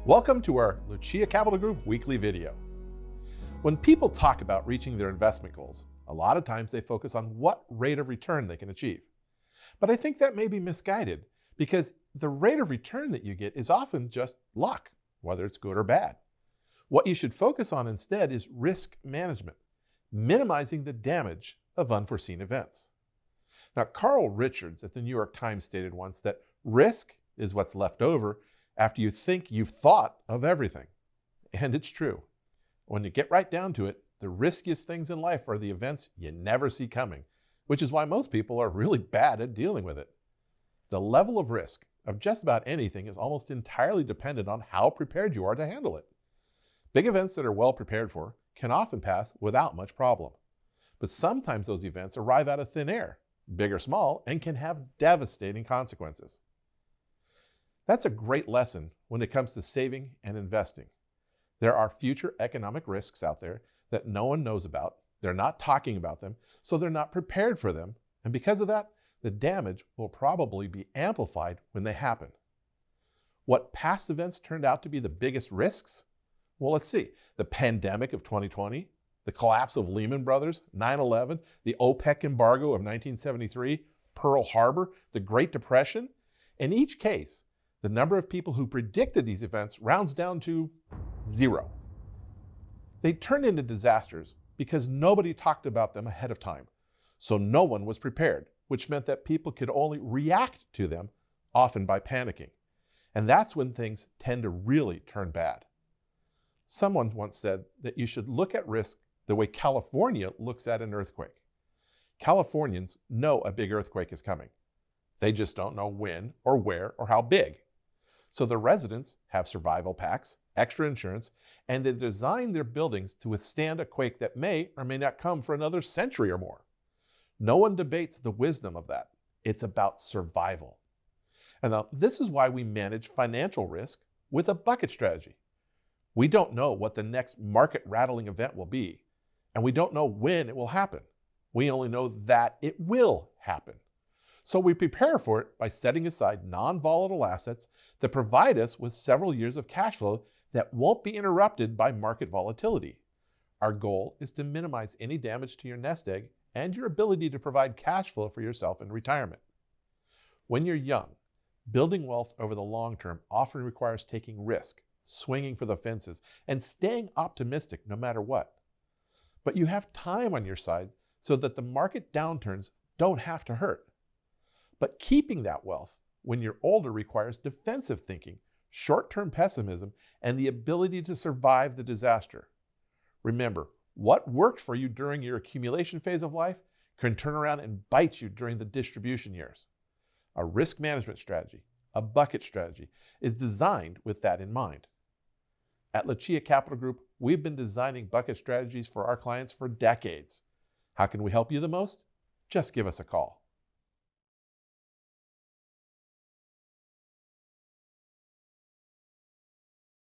Welcome to our Lucia Capital Group Weekly video. When people talk about reaching their investment goals, a lot of times they focus on what rate of return they can achieve. But I think that may be misguided because the rate of return that you get is often just luck, whether it's good or bad. What you should focus on instead is risk management, minimizing the damage of unforeseen events. Now, Carl Richards at the New York Times stated once that risk is what's left over after you think you've thought of everything. And it's true. When you get right down to it, the riskiest things in life are the events you never see coming, which is why most people are really bad at dealing with it. The level of risk of just about anything is almost entirely dependent on how prepared you are to handle it. Big events that are well prepared for can often pass without much problem. But sometimes those events arrive out of thin air, big or small, and can have devastating consequences. That's a great lesson when it comes to saving and investing. There are future economic risks out there that no one knows about. They're not talking about them, so they're not prepared for them. And because of that, the damage will probably be amplified when they happen. What past events turned out to be the biggest risks? Well, let's see. The pandemic of 2020, the collapse of Lehman Brothers, 9/11, the OPEC embargo of 1973, Pearl Harbor, the Great Depression. In each case, the number of people who predicted these events rounds down to 0. They turned into disasters because nobody talked about them ahead of time. So no one was prepared, which meant that people could only react to them, often by panicking. And that's when things tend to really turn bad. Someone once said that you should look at risk the way California looks at an earthquake. Californians know a big earthquake is coming. They just don't know when or where or how big. So the residents have survival packs, extra insurance, and they design their buildings to withstand a quake that may or may not come for another century or more. No one debates the wisdom of that. It's about survival. And now this is why we manage financial risk with a bucket strategy. We don't know what the next market rattling event will be, and we don't know when it will happen. We only know that it will happen. So we prepare for it by setting aside non-volatile assets that provide us with several years of cash flow that won't be interrupted by market volatility. Our goal is to minimize any damage to your nest egg and your ability to provide cash flow for yourself in retirement. When you're young, building wealth over the long term often requires taking risk, swinging for the fences, and staying optimistic no matter what. But you have time on your side so that the market downturns don't have to hurt. But keeping that wealth when you're older requires defensive thinking, short-term pessimism, and the ability to survive the disaster. Remember, what worked for you during your accumulation phase of life can turn around and bite you during the distribution years. A risk management strategy, a bucket strategy, is designed with that in mind. At Lucia Capital Group, we've been designing bucket strategies for our clients for decades. How can we help you the most? Just give us a call.